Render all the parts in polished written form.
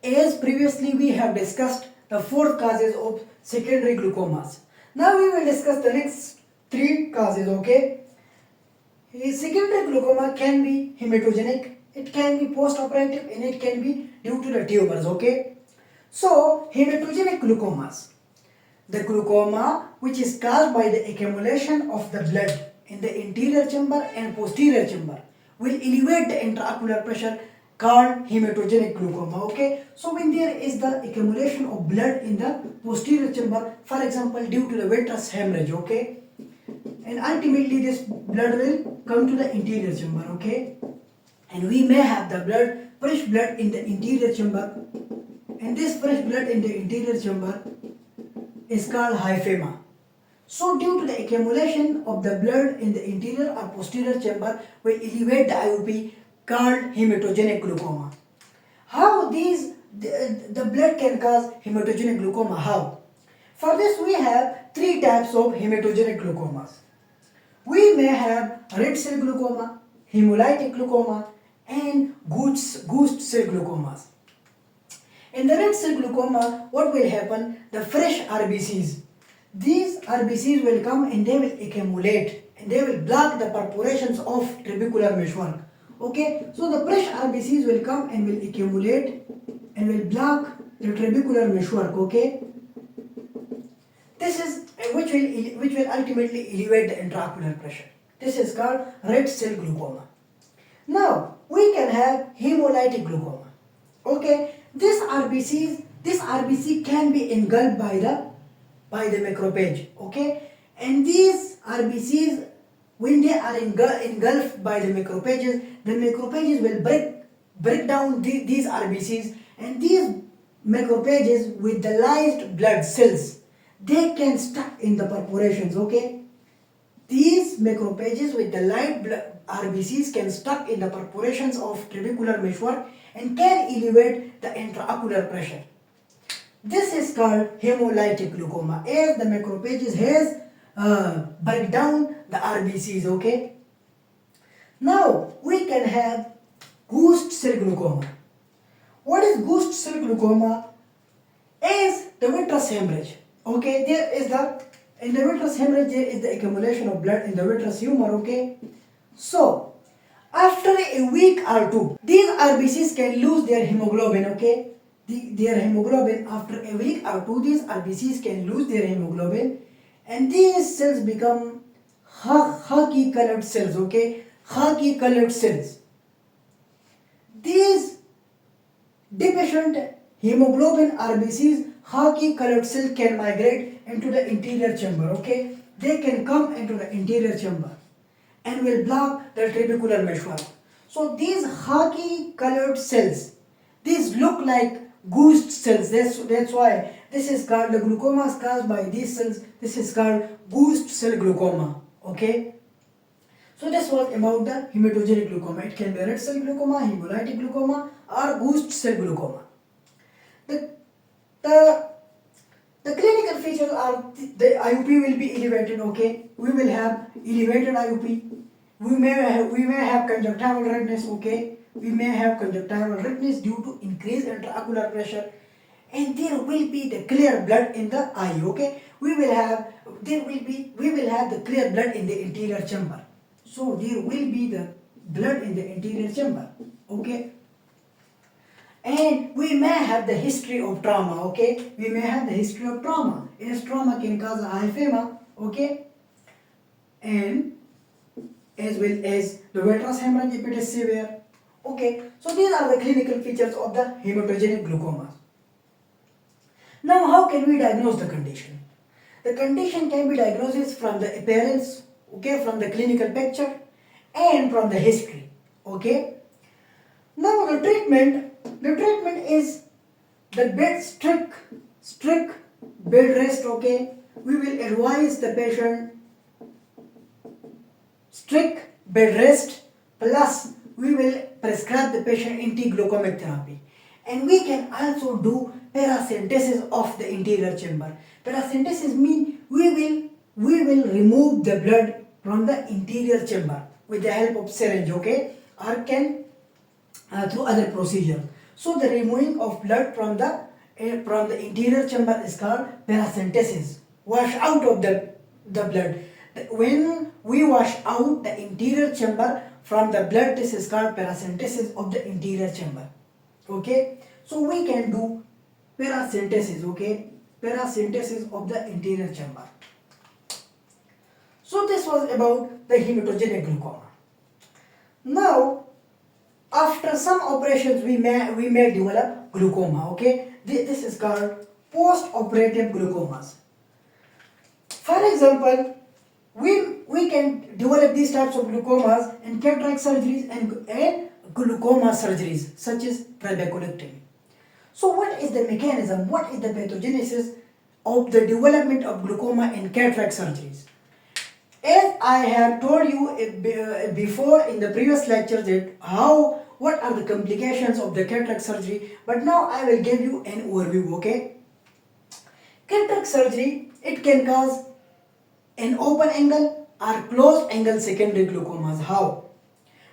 As previously we have discussed the 4 causes of secondary glaucomas. Now we will discuss the next 3 causes, okay? Secondary glaucoma can be hematogenic, it can be post-operative, and it can be due to the tumors, okay? So, hematogenic glaucomas. The glaucoma which is caused by the accumulation of the blood in the anterior chamber and posterior chamber will elevate the intraocular pressure called hematogenic glaucoma, okay? So when there is the accumulation of blood in the posterior chamber, for example due to the vitreous hemorrhage, okay, and ultimately this blood will come to the interior chamber, okay, and we may have the fresh blood in the interior chamber, and this fresh blood in the interior chamber is called hyphema. So due to the accumulation of the blood in the interior or posterior chamber will elevate the IOP called hematogenic glaucoma. How the blood can cause hematogenic glaucoma? How? For this we have 3 types of hematogenic glaucomas. We may have red cell glaucoma, hemolytic glaucoma, and ghost cell glaucomas. In the red cell glaucoma, what will happen? The fresh RBCs. These RBCs will come and they will accumulate and they will block the perforations of trabecular meshwork. Okay, so the fresh RBCs will come and will accumulate and will block the trabecular meshwork. Okay, this is which will ultimately elevate the intraocular pressure. This is called red cell glaucoma. Now we can have hemolytic glaucoma. Okay, this RBC can be engulfed by the macrophage, okay, and these RBCs, when they are engulfed by the macrophages will break down these RBCs, and these macrophages with the lysed blood cells, they can stuck in the perforations, okay. These macrophages with the light blood RBCs can stuck in the perforations of trabecular meshwork and can elevate the intraocular pressure. This is called hemolytic glaucoma, as the macrophages has break down the RBCs, okay. Now we can have ghost cell glaucoma. What is ghost cell glaucoma? Is the vitreous hemorrhage, okay. In the vitreous hemorrhage there is the accumulation of blood in the vitreous humor, okay. So after a week or 2, these RBCs can lose their hemoglobin, okay. Their hemoglobin, after a week or 2, these RBCs can lose their hemoglobin, and these cells become khaki colored cells, okay, khaki colored cells. These deficient hemoglobin RBCs, khaki colored cells, can migrate into the interior chamber, okay. They can come into the interior chamber and will block the trabecular meshwork. So these khaki colored cells, these look like ghost cells. That's why this is called, the glaucoma is caused by these cells. This is called ghost cell glaucoma, okay. So this was about the hematogenic glaucoma. It can be red cell glaucoma, hemolytic glaucoma, or ghost cell glaucoma. The clinical features are the IOP will be elevated, okay. We will have elevated IOP. We may have conjunctival redness, okay. We may have conjunctival redness due to increased intraocular pressure, and there will be the clear blood in the eye, okay. We will have the clear blood in the interior chamber. So there will be the blood in the interior chamber, okay. And we may have the history of trauma, okay. We may have the history of trauma, as trauma can cause a hyphema, okay, and as well as the vitreous hemorrhage if it is severe, okay. So these are the clinical features of the hematogenic glaucoma. Now how can we diagnose the condition? The condition can be diagnosed from the appearance, okay, from the clinical picture and from the history, okay. Now the treatment is the strict bed rest, okay. We will advise the patient strict bed rest, plus we will prescribe the patient anti-glaucomic therapy, and we can also do paracentesis of the interior chamber. Paracentesis means we will remove the blood from the interior chamber with the help of syringe, okay, or can through other procedure. So the removing of blood from the interior chamber is called paracentesis. Wash out of the blood. When we wash out the interior chamber from the blood, this is called paracentesis of the interior chamber. Okay, so we can do paracentesis. Okay, paracentesis of the interior chamber. So this was about the hematogenic glaucoma. Now, after some operations, we may develop glaucoma. Okay, this is called post-operative glaucomas. For example, we can develop these types of glaucomas in cataract surgeries and glaucoma surgeries, such as trabeculectomy. So what is the mechanism, what is the pathogenesis of the development of glaucoma in cataract surgeries? As I have told you before in the previous lecture that what are the complications of the cataract surgery, but now I will give you an overview. Okay, cataract surgery, it can cause an open angle or closed angle secondary glaucomas. How?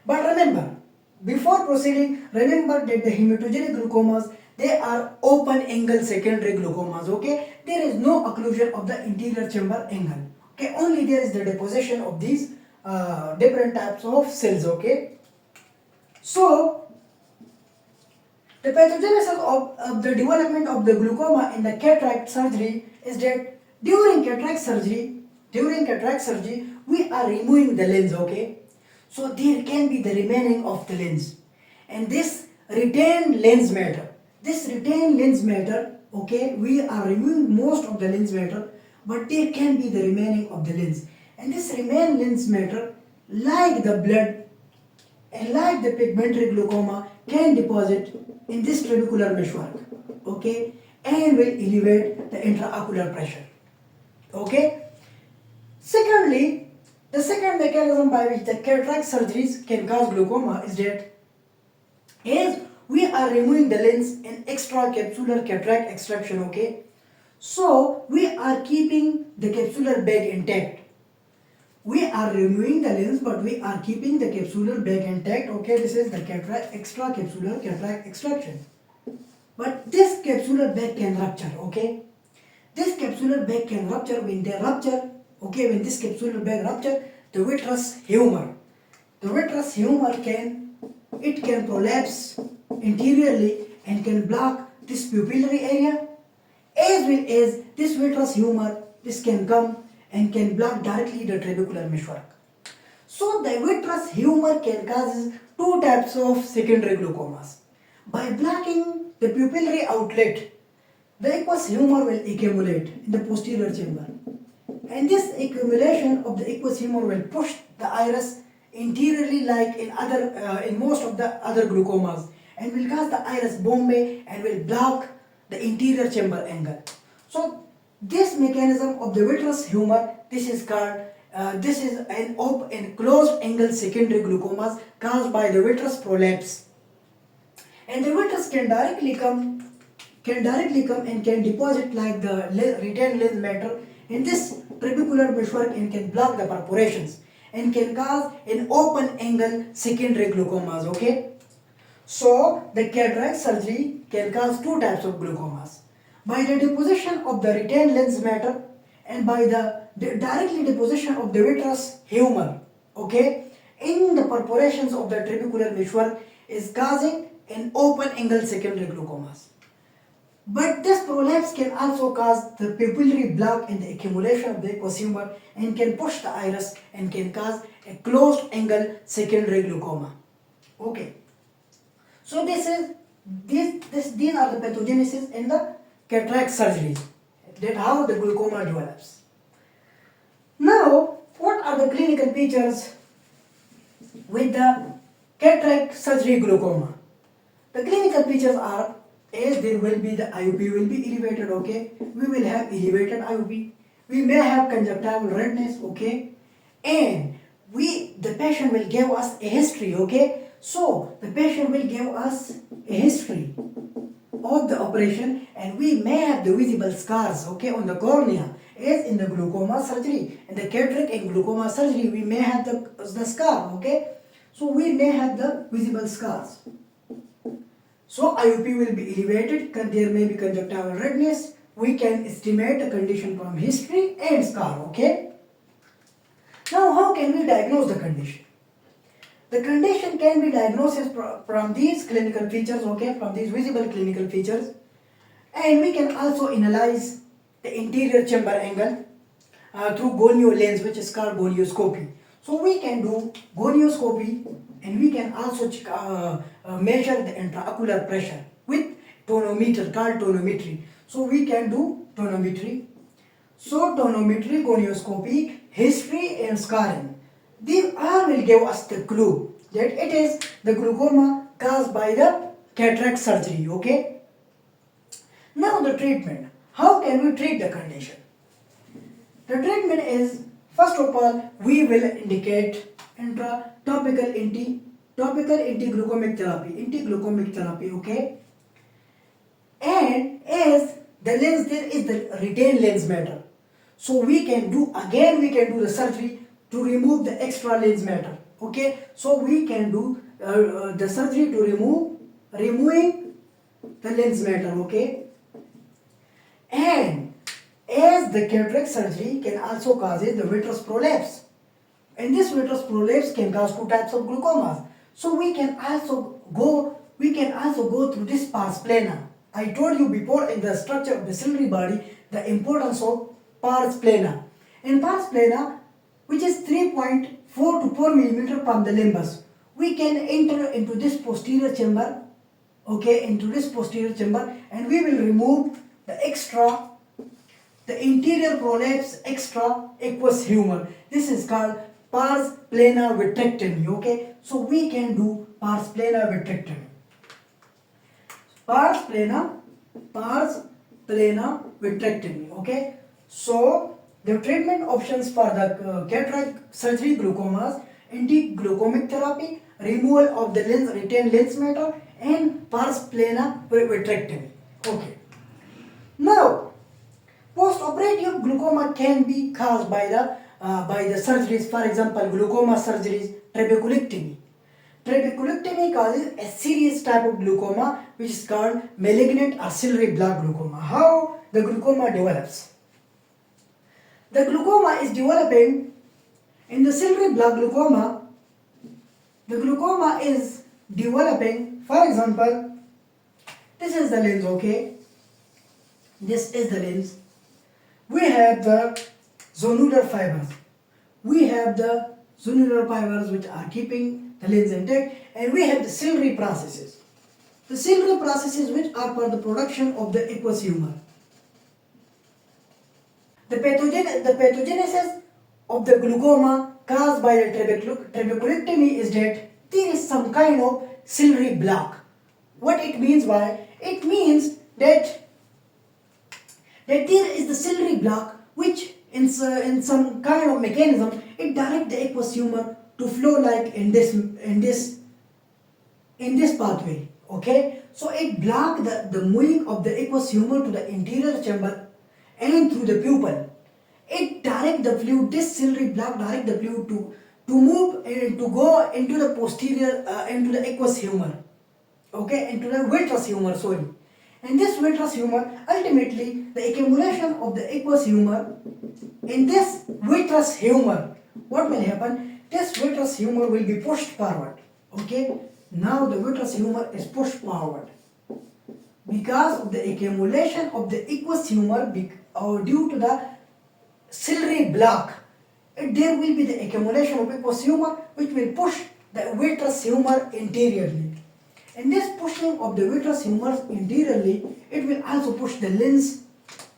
But remember, before proceeding, remember that the hematogenic glaucomas, they are open angle secondary glaucomas. Okay, there is no occlusion of the interior chamber angle. Okay, only there is the deposition of these different types of cells. Okay, so the pathogenesis of the development of the glaucoma in the cataract surgery is that during cataract surgery, we are removing the lens. Okay, so there can be the remaining of the lens, and this retained lens matter, okay, we are removing most of the lens matter, but there can be the remaining of the lens, and this remained lens matter, like the blood and like the pigmentary glaucoma, can deposit in this trabecular meshwork, okay, and will elevate the intraocular pressure. Okay. Secondly, the second mechanism by which the cataract surgeries can cause glaucoma is that as we are removing the lens in extracapsular cataract extraction. Okay, so we are keeping the capsular bag intact. We are removing the lens, but we are keeping the capsular bag intact. Okay, this is the extracapsular cataract extraction. But this capsular bag can rupture. Okay, this capsular bag can rupture. When they rupture, okay, when this capsular bag rupture, the vitreous humor can prolapse anteriorly and can block this pupillary area, as well as this vitreous humor. This can come and can block directly the trabecular meshwork. So the vitreous humor can cause two types of secondary glaucomas. By blocking the pupillary outlet, the aqueous humor will accumulate in the posterior chamber, and this accumulation of the aqueous humor will push the iris interiorly, like in most of the other glaucomas, and will cause the iris bombay and will block the interior chamber angle. So this mechanism of the vitreous humor, this is an open and closed angle secondary glaucomas caused by the vitreous prolapse, and the vitreous can directly come and can deposit like the retained lens matter in this trabecular meshwork and can block the perforations and can cause an open angle secondary glaucomas. Okay, so the cataract surgery can cause two types of glaucomas: by the deposition of the retained lens matter and by the directly deposition of the vitreous humor, okay, in the perforations of the trabecular meshwork, is causing an open angle secondary glaucomas. But this prolapse can also cause the pupillary block and the accumulation of the aqueous humor and can push the iris and can cause a closed angle secondary glaucoma. Okay. So these are the pathogenesis in the cataract surgery, that how the glaucoma develops. Now, what are the clinical features with the cataract surgery glaucoma? The clinical features are, as there will be the IOP will be elevated. Okay, we will have elevated IOP. We may have conjunctival redness. Okay, and the patient will give us a history. Okay, so the patient will give us a history of the operation, and we may have the visible scars, okay, on the cornea, as in the glaucoma surgery. In the cataract and glaucoma surgery, we may have the scar. Okay, so we may have the visible scars. So IOP will be elevated, there may be conjunctival redness. We can estimate the condition from history and scar, okay? Now how can we diagnose the condition? The condition can be diagnosed from these clinical features, okay, from these visible clinical features. And we can also analyze the interior chamber angle through gonio lens, which is called gonioscopy. So we can do gonioscopy, and we can also measure the intraocular pressure with tonometer, called tonometry. So we can do tonometry. So tonometry, gonioscopy, history and scarring. These all will give us the clue that it is the glaucoma caused by the cataract surgery, okay? Now the treatment. How can we treat the condition? The treatment is, first of all, we will indicate topical anti-glaucomic therapy, okay? And as the lens, there is the retained lens matter. So we can do the surgery to remove the extra lens matter, okay? So we can do the surgery to removing the lens matter, okay? And as the cataract surgery can also cause the vitreous prolapse, and this vitreous prolapse can cause two types of glaucomas. So we can also go through this pars plana. I told you before in the structure of the ciliary body the importance of pars plana. In pars plana, which is 3.4 to 4 millimeter from the limbus, we can enter into this posterior chamber, okay, and we will remove the interior prolapse extra aqueous humor. This is called pars plana vitrectomy, okay? So we can do pars plana vitrectomy. Pars plana vitrectomy, okay? So the treatment options for the cataract surgery glaucomas: anti-glaucomic therapy, removal of the retained lens matter, and pars plana vitrectomy, okay? Now, post-operative glaucoma can be caused by the surgeries. For example, glaucoma surgeries, trabeculectomy. Trabeculectomy causes a serious type of glaucoma, which is called malignant or ciliary block glaucoma. How the glaucoma develops? The glaucoma is developing in the ciliary block glaucoma. The glaucoma is developing, for example, this is the lens, okay? This is the lens. We have the zonular fibers. Which are keeping the lens intact, and we have the ciliary processes. The ciliary processes which are for the production of the aqueous humor. The pathogenesis of the glaucoma caused by the trabeculectomy is that there is some kind of ciliary block. What it means by? It means that there is the ciliary block, which in some kind of mechanism it directs the aqueous humor to flow like in this pathway, okay? So it blocks the moving of the aqueous humor to the interior chamber and through the pupil. It directs the fluid, this ciliary block directs the fluid to move and to go into the posterior, into the aqueous humor, okay, into the vitreous humor, sorry. And this vitreous humor, ultimately the accumulation of the aqueous humor in this vitreous humor, what will happen? This vitreous humor will be pushed forward, okay? Now the vitreous humor is pushed forward because of the accumulation of the aqueous humor due to the ciliary block. There will be the accumulation of aqueous humor which will push the vitreous humor interiorly. And this pushing of the vitreous humor interiorly, it will also push the lens,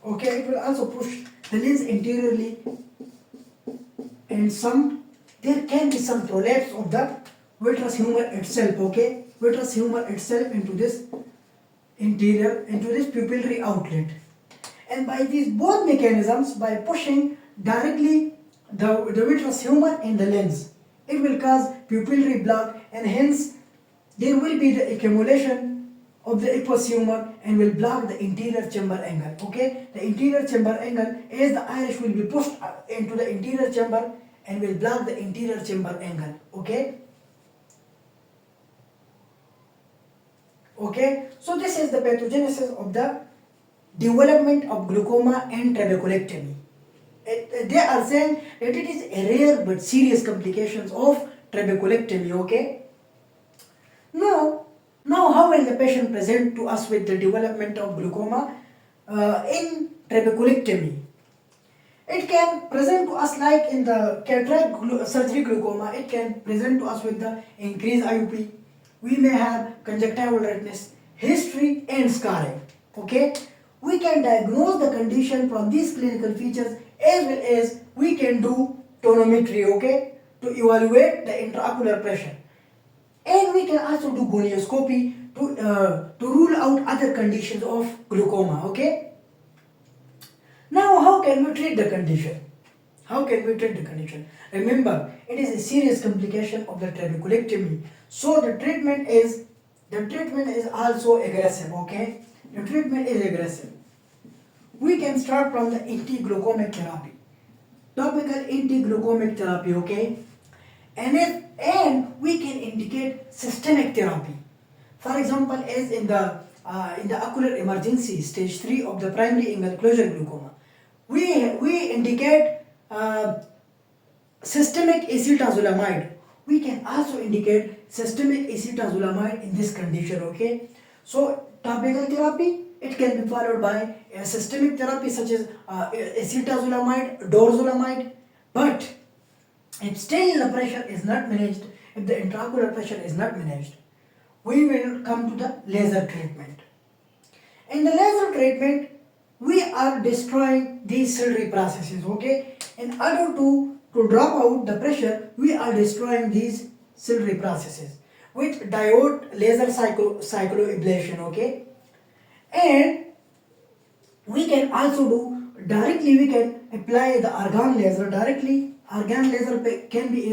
okay? It will also push the lens interiorly, and there can be some prolapse of the vitreous humor itself, okay? Vitreous humor itself into this pupillary outlet. And by these both mechanisms, by pushing directly the vitreous humor in the lens, it will cause pupillary block, and hence there will be the accumulation of the aqueous humor and will block the interior chamber angle, okay? The interior chamber angle, as the iris will be pushed into the interior chamber and will block the interior chamber angle, okay? Okay, so this is the pathogenesis of the development of glaucoma and trabeculectomy. They are saying that it is a rare but serious complications of trabeculectomy. Okay. Now, how will the patient present to us with the development of glaucoma in trabeculectomy? It can present to us like in the cataract surgery glaucoma. It can present to us with the increased IUP. We may have conjunctival redness, history and scarring. Okay, we can diagnose the condition from these clinical features as well as we can do tonometry. Okay, to evaluate the intraocular pressure, and we can also do gonioscopy to rule out other conditions of glaucoma. Okay. Now, how can we treat the condition? How can we treat the condition? Remember, it is a serious complication of the trabeculectomy. So the treatment is also aggressive. Okay, the treatment is aggressive. We can start from the anti-glaucomic therapy, topical anti-glaucomic therapy. Okay, and we can indicate systemic therapy. For example, as in the ocular emergency stage 3 of the primary angle closure glaucoma, we indicate systemic acetazolamide. We can also indicate systemic acetazolamide in this condition. Okay, so topical therapy, it can be followed by a systemic therapy such as acetazolamide, dorzolamide. But if still the pressure is not managed, if the intraocular pressure is not managed, we will come to the laser treatment. In the laser treatment, we are destroying these ciliary processes. Okay, in order to drop out the pressure, we are destroying these ciliary processes with diode laser cycloablation. Okay, and we can also do directly, we can apply the argon laser directly. Argon laser can be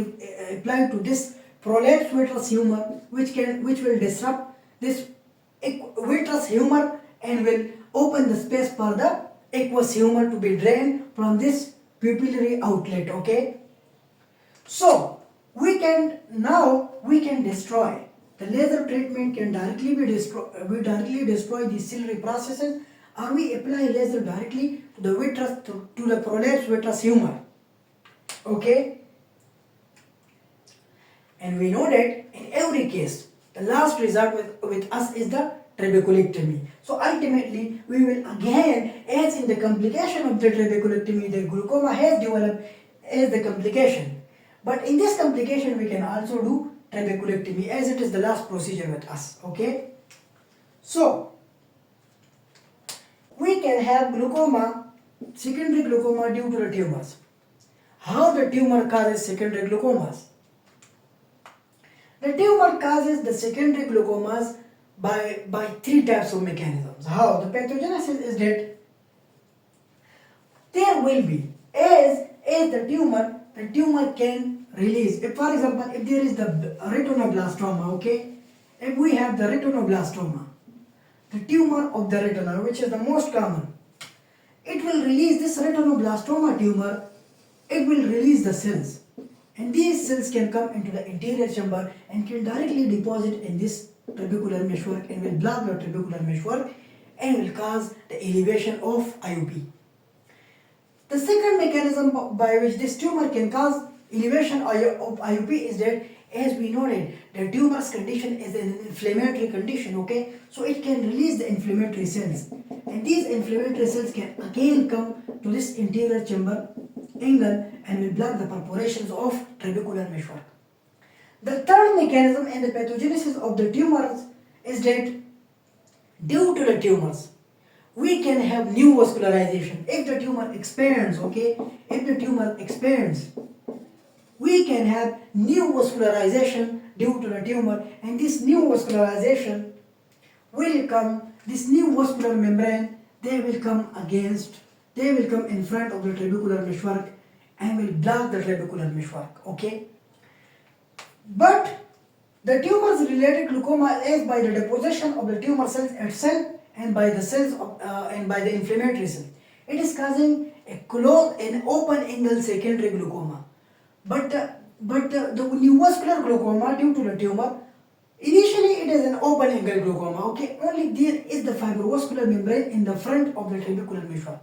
applied to this prolapsed vitreous humor, which will disrupt this vitreous humor and will open the space for the aqueous humor to be drained from this pupillary outlet. Okay, so we can destroy the laser treatment can directly be destroy these ciliary processes, or we apply laser directly to the vitreous to the prolapsed vitreous humor. Okay, and we know that in every case the last result with us is the trabeculectomy. So ultimately we will again, as in the complication of the trabeculectomy, the glaucoma has developed as the complication, but in this complication we can also do trabeculectomy as it is the last procedure with us. Okay, so we can have glaucoma, secondary glaucoma due to the tumors. How the tumor causes secondary glaucomas? The tumor causes the secondary glaucomas by three types of mechanisms. How? The pathogenesis is that there will be, as the tumor can release. If, for example, if there is the retinoblastoma, okay, if we have the retinoblastoma, the tumor of the retina, which is the most common, it will release this retinoblastoma tumor. It will release the cells, and these cells can come into the anterior chamber and can directly deposit in this trabecular meshwork and will block the trabecular meshwork and will cause the elevation of IUP. The second mechanism by which this tumor can cause elevation of IUP is that, as we noted, the tumor's condition is an inflammatory condition. Okay, so it can release the inflammatory cells, and these inflammatory cells can again come to this anterior chamber angle and will block the perforations of trabecular meshwork. The third mechanism in the pathogenesis of the tumors is that due to the tumors, we can have new vascularization. If the tumor expands, okay, if the tumor expands, we can have new vascularization due to the tumor, and this new vascularization will come, this new vascular membrane, they will come in front of the trabecular meshwork and will block the trabecular meshwork. Okay, but the tumors related glaucoma is by the deposition of the tumor cells itself and by the cells of, and by the inflammatory cells. It is causing an open angle secondary glaucoma. But the neovascular glaucoma due to the tumor, Initially, it is an open-angle glaucoma. Okay, only there is the fibrovascular membrane in the front of the trabecular meshwork.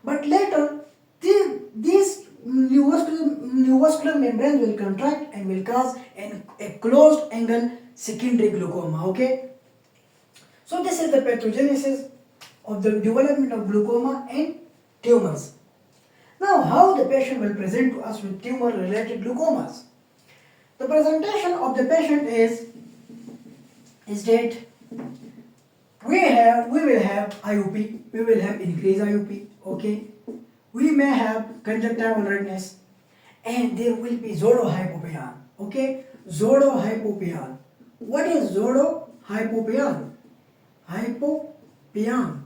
But later, these neovascular membranes will contract and will cause a closed-angle secondary glaucoma. Okay, so this is the pathogenesis of the development of glaucoma and tumors. Now, how the patient will present to us with tumor-related glaucomas? The presentation of the patient is that we will have IOP, we will have increased IOP, okay? We may have conjunctival redness, and there will be zodohypopion, okay? Zodohypopion. What is zodohypopion? Hypopion.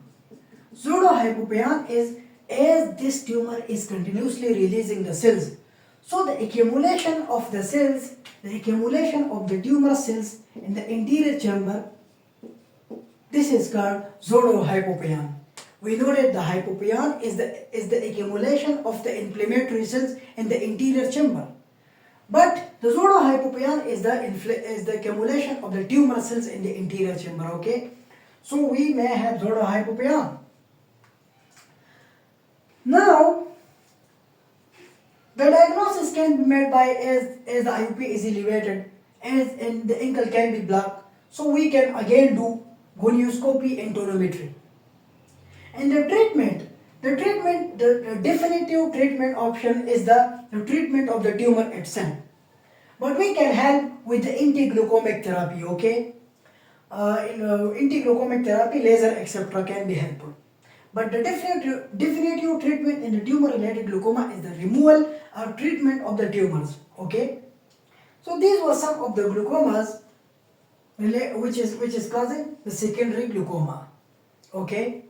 Zodohypopion is as this tumor is continuously releasing the cells. So the accumulation of the cells, the accumulation of the tumor cells in the anterior chamber, this is called zodohypopion. We know that the hypopion is the accumulation of the inflammatory cells in the anterior chamber. But the zodohypopion is the accumulation of the tumor cells in the anterior chamber, okay? So we may have zodohypopion. Now, the diagnosis can be made by as the IOP is elevated, and the ankle can be blocked. So we can again do gonioscopy and tonometry. And the definitive treatment option is the treatment of the tumor itself. But we can help with the anti-glaucomic therapy, okay? Anti-glaucomic therapy, laser, etc. can be helpful. But the definitive treatment in the tumor-related glaucoma is the removal or treatment of the tumors, okay? So these were some of the glaucomas which is causing the secondary glaucoma, okay?